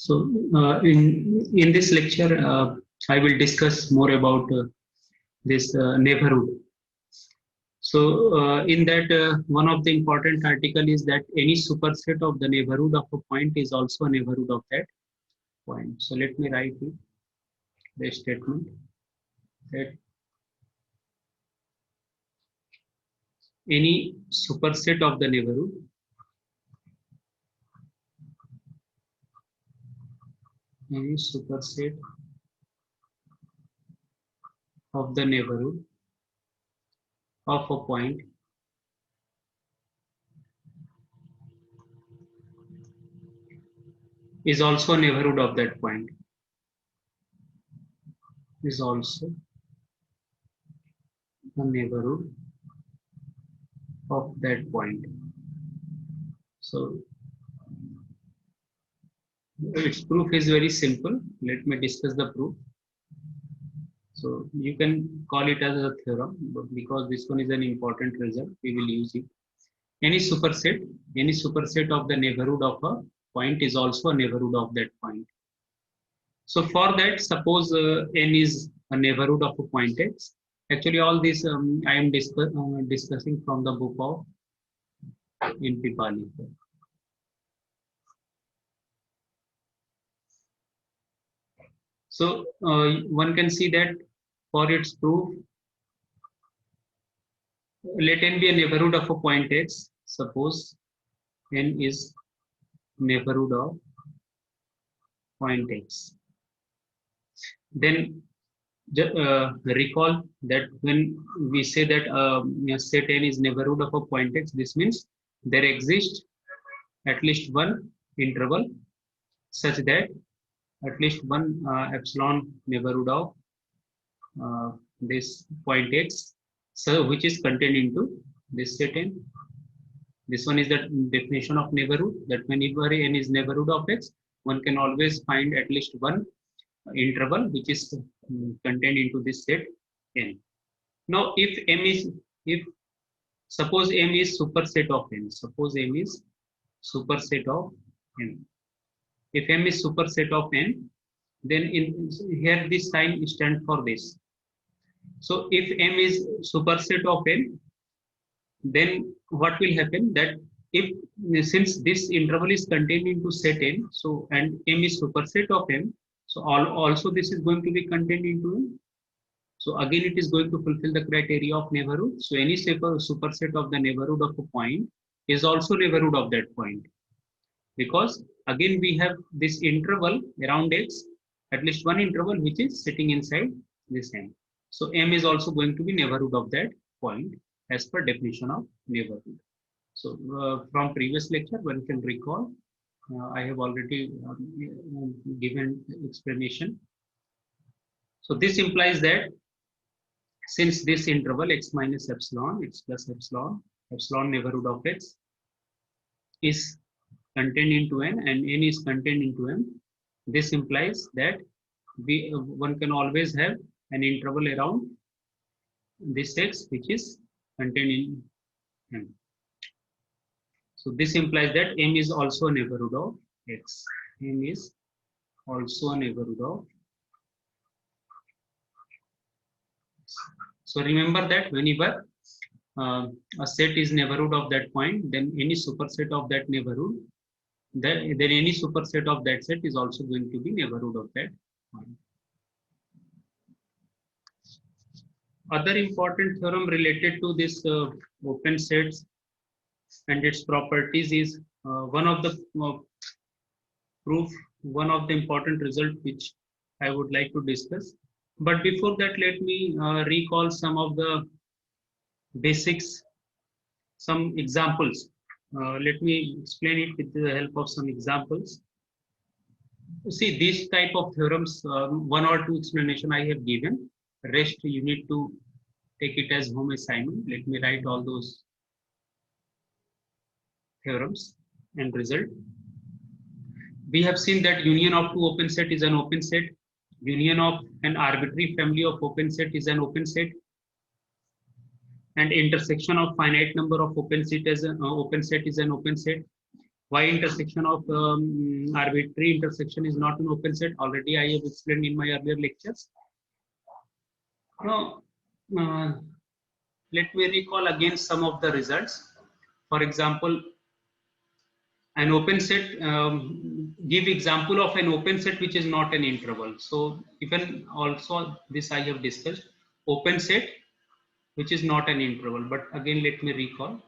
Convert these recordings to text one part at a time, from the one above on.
So, in this lecture, I will discuss more about this neighborhood. So, in that, one of the important article is that any superset of the neighborhood of a point is also a neighborhood of that point. So, let me write it, the statement that any superset of the neighborhood any superset of the neighborhood of a point is also a neighborhood of that point. Is also a neighborhood of that point. So its proof is very simple. Let me discuss the proof. So you can call it as a theorem, but because this one is an important result, we will use it. Any superset of the neighborhood of a point is also a neighborhood of that point. So for that, suppose n is a neighborhood of a point x. Actually, all this I am discussing from the book of N.P. Pali. So one can see that for its proof, let n be a neighborhood of a point x. Suppose n is neighborhood of point x. Then recall that when we say that set n is neighborhood of a point x, this means there exists at least one interval such that at least one epsilon neighborhood of this point x, so which is contained into this set n. This one is the definition of neighborhood, that whenever n is neighborhood of x, one can always find at least one interval which is contained into this set n. Now, if suppose m is superset of n, suppose m is superset of n. If m is superset of n, then in here this sign stands for this. So if m is superset of n, then what will happen that if since this interval is contained into set n, so and m is superset of m, so also this is going to be contained into m. So again it is going to fulfill the criteria of neighborhood. So any superset of the neighborhood of a point is also neighborhood of that point, because again we have this interval around x, at least one interval which is sitting inside this m. So m is also going to be neighborhood of that point as per definition of neighborhood. So from previous lecture, one can recall, I have already given explanation. So this implies that since this interval x minus epsilon, x plus epsilon, epsilon neighborhood of x is contained into n and n is contained into m, this implies that one can always have an interval around this x which is contained in m. So this implies that m is also a neighborhood of x. M is also a neighborhood of. So remember that whenever a set is neighborhood of that point, then any superset of that neighborhood, then any superset of that set is also going to be neighborhood of that point. Other important theorem related to this open sets and its properties is one of the proof, one of the important result which I would like to discuss. But before that, let me recall some of the basics, some examples. Let me explain it with the help of some examples. See, these type of theorems, one or two explanation I have given. Rest you need to take it as home assignment. Let me write all those theorems and result. We have seen that union of two open set is an open set. Union of an arbitrary family of open set is an open set. And intersection of finite number of open set is an open set. Why intersection of arbitrary intersection is not an open set? Already I have explained in my earlier lectures. Now, let me recall again some of the results. For example, an open set, give example of an open set which is not an interval. So even also this I have discussed, open set which is not an interval. But again, let me recall,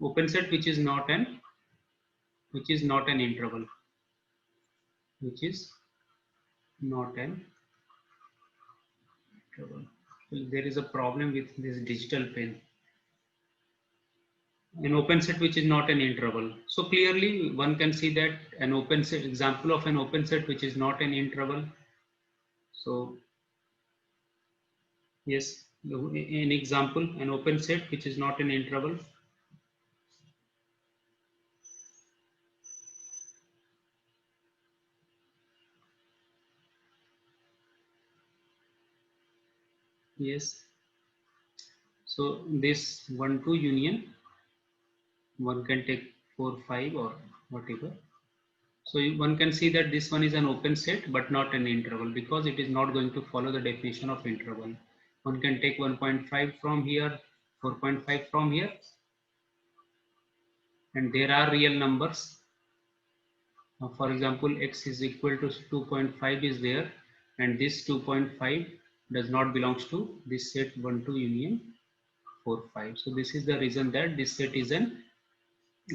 open set which is not an interval, which is not an interval. So there is a problem with this digital pen. An open set which is not an interval. So clearly one can see that an open set, example of an open set which is not an interval. So yes, an example, an open set which is not an interval. Yes. So this 1, 2 union, one can take 4, 5 or whatever. So one can see that this one is an open set but not an interval, because it is not going to follow the definition of interval. One can take 1.5 from here, 4.5 from here, and there are real numbers. For example, x is equal to 2.5 is there, and this 2.5 does not belongs to this set 1, 2 union 4, 5. So this is the reason that this set is an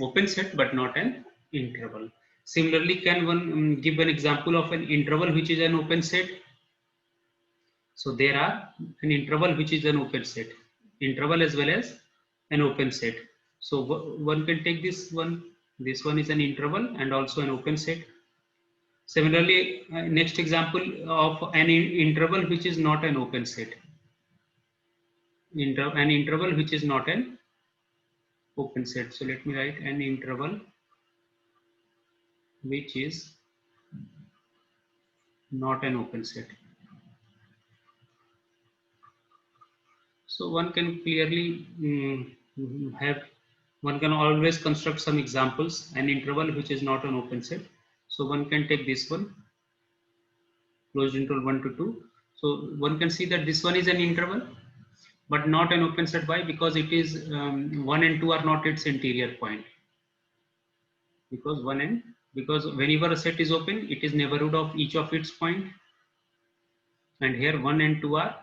open set but not an interval. Similarly, can one give an example of an interval which is an open set? So there are an interval which is an open set, interval as well as an open set. So one can take this one is an interval and also an open set. Similarly, next example of an interval which is not an open set. An interval which is not an open set. So let me write an interval which is not an open set. So one can clearly one can always construct some examples, an interval which is not an open set. So one can take this one, closed interval 1 to 2. So one can see that this one is an interval, but not an open set. Why? Because it is 1 and 2 are not its interior point. Because whenever a set is open, it is neighborhood of each of its point. And here 1 and 2 are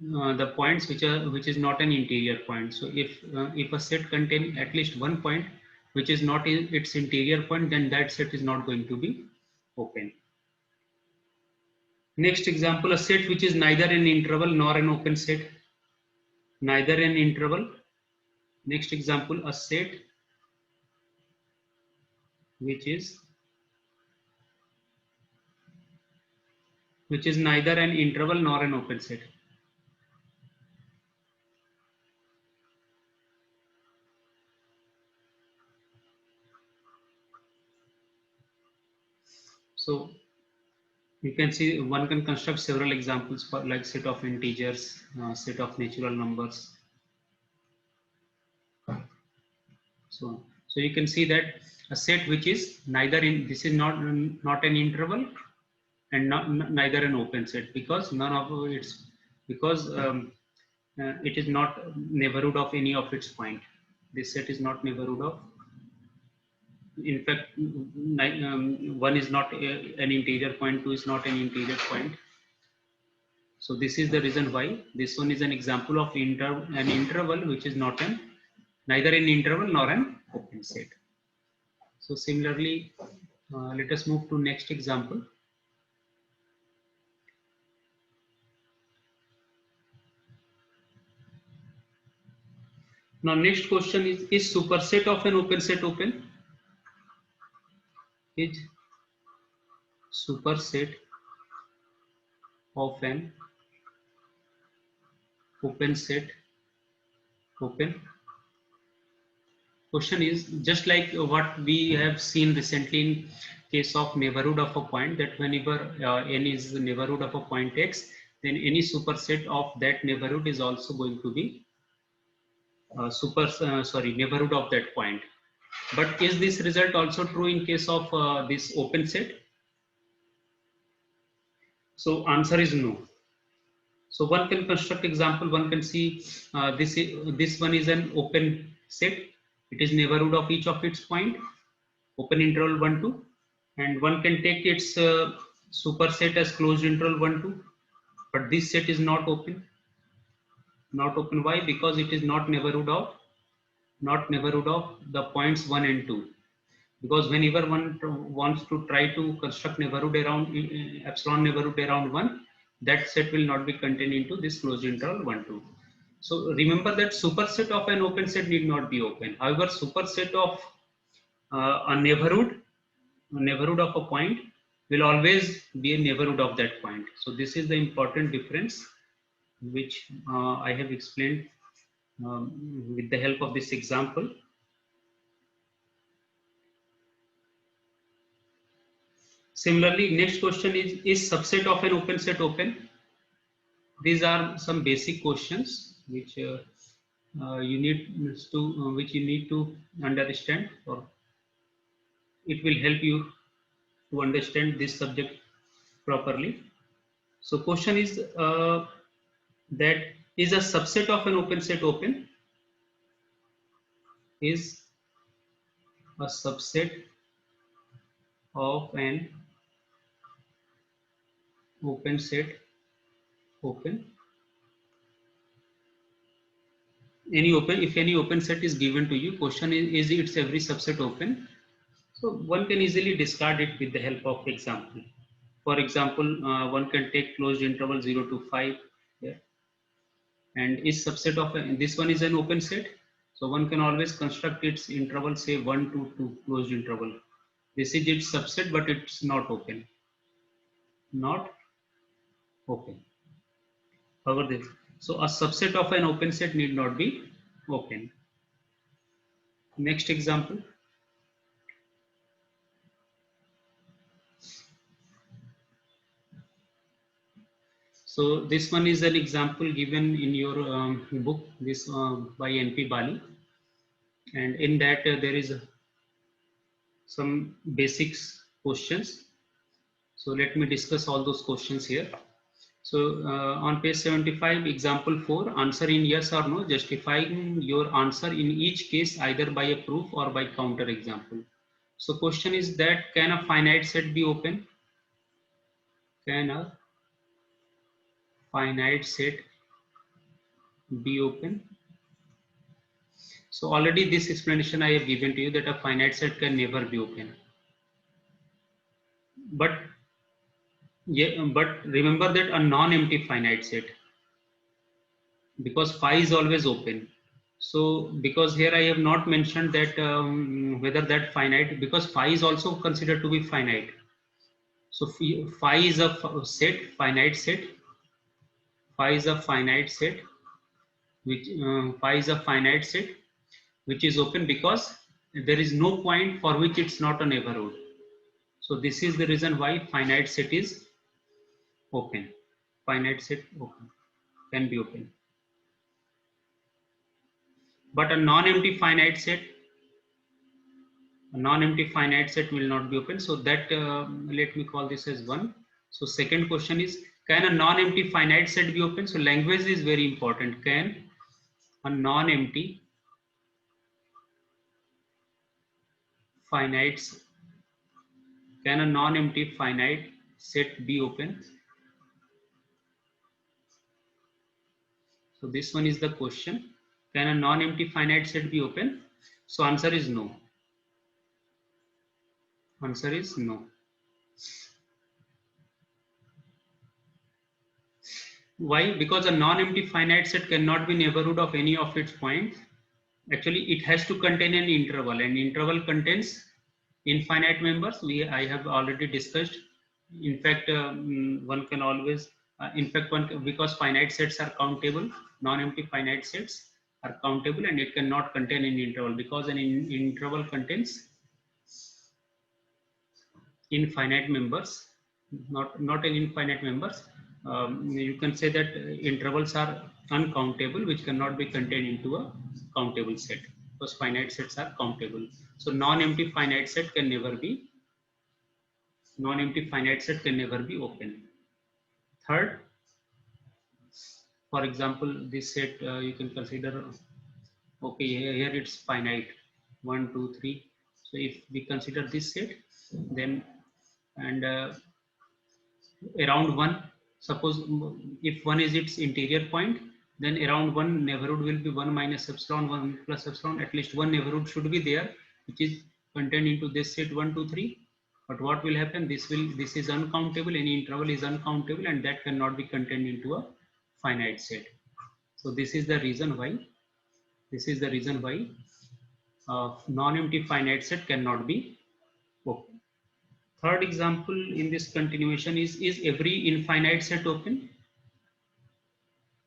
the points which is not an interior point. So if a set contains at least one point which is not its interior point, then that set is not going to be open. Next example, a set which is neither an interval nor an open set. Neither an interval. Next example, a set which is neither an interval nor an open set. So you can see one can construct several examples for like set of integers, set of natural numbers. So you can see that a set which is neither this is not an interval and neither an open set, because none of its it is not neighborhood of any of its point. This set is not neighborhood of. In fact, 1 is not an interior point, 2 is not an interior point. So this is the reason why this one is an example of an interval which is not neither an interval nor an open set. So similarly, let us move to next example. Now next question is superset of an open set open? Is superset of an open set open? Question is just like what we have seen recently in case of neighborhood of a point, that whenever n is the neighborhood of a point x, then any superset of that neighborhood is also going to be neighborhood of that point. But is this result also true in case of this open set? So answer is no. So one can construct example. One can see this one is an open set. It is neighborhood of each of its point. Open interval 1 2, and one can take its superset as closed interval 1 2. But this set is not open. Not open. Why? Because it is not neighborhood of the points 1 and 2. Because whenever one wants to try to construct neighborhood around epsilon neighborhood around 1, that set will not be contained into this closed interval 1 2. So remember that superset of an open set need not be open. However, superset of a neighborhood of a point will always be a neighborhood of that point. So this is the important difference which I have explained with the help of this example. Similarly, next question is subset of an open set open? These are some basic questions which which you need to understand, or it will help you to understand this subject properly. So question is that is a subset of an open set open? Is a subset of an open set open? If any open set is given to you, question is its every subset open? So one can easily discard it with the help of example. For example, one can take closed interval 0 to 5 here, and is subset of this one is an open set. So one can always construct its interval, say 1 to 2 closed interval. This is its subset, but it's not open. Not open. However, this. So a subset of an open set need not be open. Next example. So this one is an example given in your book, this by N.P. Bali, and in that there is some basics questions. So let me discuss all those questions here. So on page 75, example 4, answer in yes or no, justifying your answer in each case either by a proof or by counter example. So question is that can a finite set be open? Can a finite set be open? So already this explanation I have given to you that a finite set can never be open. But remember that a non-empty finite set, because phi is always open. So because here I have not mentioned that whether that finite, because phi is also considered to be finite. So phi is a set, finite set. Phi is a finite set, which phi is a finite set which is open because there is no point for which it's not a neighborhood. So this is the reason why finite set is open. Finite set open can be open. But a non-empty finite set will not be open. So that let me call this as 1. So second question is, can a non-empty finite set be open? So language is very important. Can a non-empty finite set be open? So this one is the question. Can a non-empty finite set be open? So answer is no. Answer is no. Why? Because a non-empty finite set cannot be neighborhood of any of its points. Actually, it has to contain an interval, and interval contains infinite members. I have already discussed. In fact, one can always, because finite sets are countable, non-empty finite sets are countable, and it cannot contain an interval because an interval contains infinite members, not an infinite members. You can say that intervals are uncountable, which cannot be contained into a countable set, because finite sets are countable. So non-empty finite set can never be open. Third, for example, this set you can consider, okay, here it's finite, 1, 2, 3. So if we consider this set, then and around 1, suppose if 1 is its interior point, then around 1 neighborhood will be 1 minus epsilon, 1 plus epsilon. At least one neighborhood should be there, which is contained into this set 1, 2, 3. But what will happen? This is uncountable. Any interval is uncountable, and that cannot be contained into a finite set. So this is the reason why. Non-empty finite set cannot be open. Third example in this continuation is every infinite set open?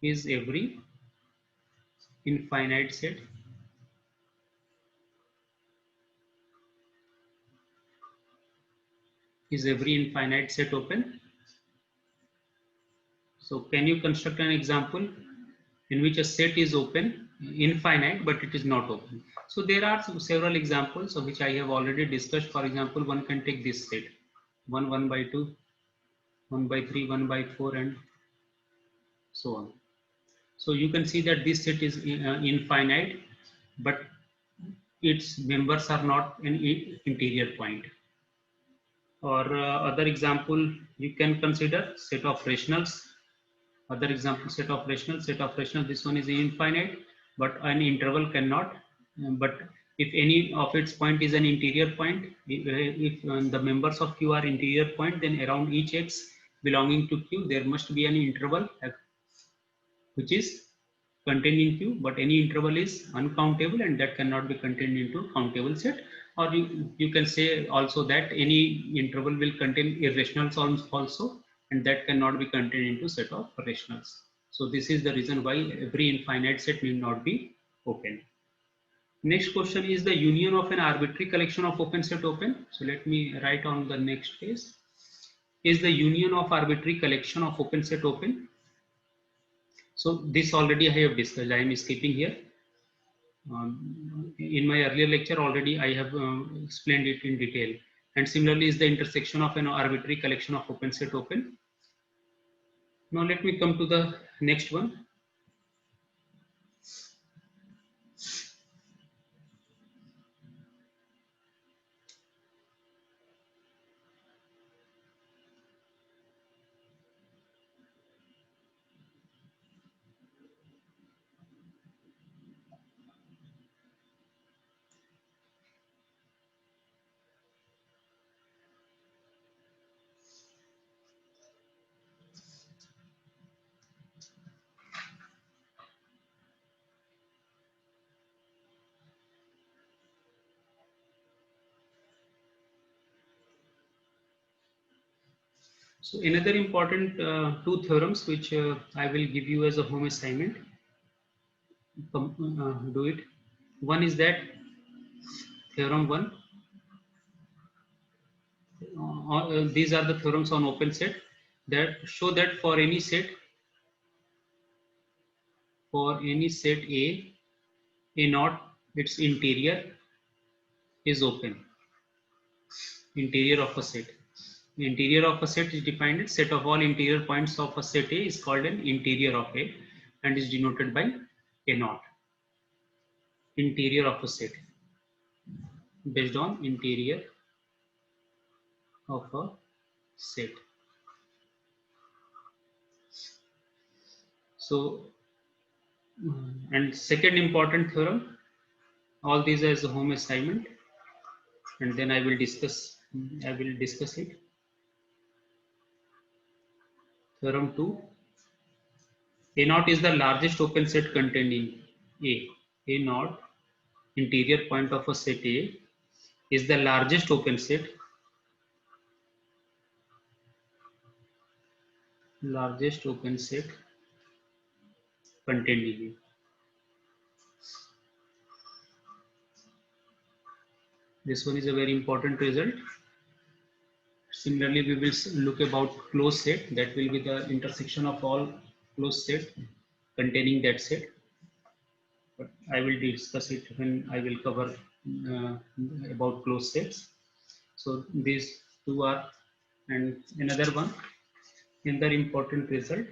Is every infinite set open? So can you construct an example in which a set is open, infinite, but it is not open? So there are several examples of which I have already discussed. For example, one can take this set 1, 1 by 2, 1 by 3, 1 by 4, and so on. So you can see that this set is infinite, but its members are not an interior point. Or other example, you can consider set of rationals. Other example, set of rationals. This one is infinite, but an interval cannot. But if any of its point is an interior point, if the members of Q are interior point, then around each x belonging to Q, there must be an interval which is contained in Q, but any interval is uncountable, and that cannot be contained into countable set. Or you can say also that any interval will contain irrationals also, and that cannot be contained into set of rationals. So this is the reason why every infinite set need not be open. Next question is the union of an arbitrary collection of open set open. So let me write on the next page. Is the union of arbitrary collection of open set open? So this already I have discussed. I am skipping here. In my earlier lecture already I have explained it in detail. And similarly is the intersection of an arbitrary collection of open set open. Now let me come to the next one. So another important two theorems which I will give you as a home assignment. Do it. One is that theorem 1. These are the theorems on open set that show that for any set A naught, its interior is open. Interior of a set. The interior of a set is defined as set of all interior points of a set A is called an interior of A and is denoted by A naught. Interior of a set based on interior of a set. So, and second important theorem, all these as a home assignment, and then I will discuss it. Theorem 2. A naught is the largest open set contained in A. A naught, interior point of a set A, is the largest open set contained in A. This one is a very important result. Similarly, we will look about closed set. That will be the intersection of all closed set containing that set. But I will discuss it when I will cover uh, about closed sets. So these two are, and another one, another important result.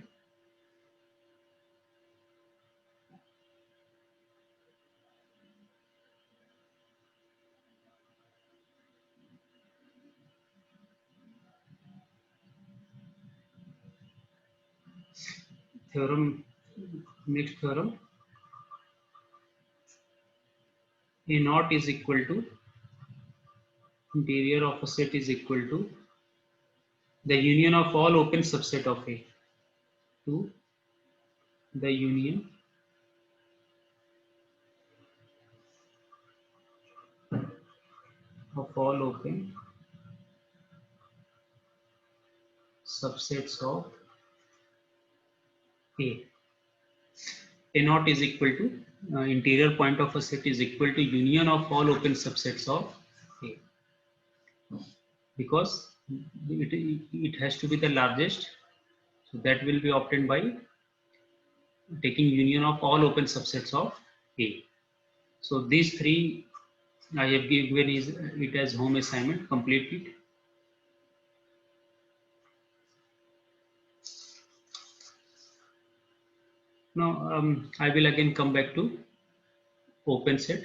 Theorem, next theorem, A naught is equal to interior of a set is equal to the union of all open subset of A to the union of all open subsets of A. A naught is equal to interior point of a set is equal to union of all open subsets of A, because it has to be the largest. So that will be obtained by taking union of all open subsets of A. So these three I have given is it as home assignment. Complete it. Now I will again come back to open set.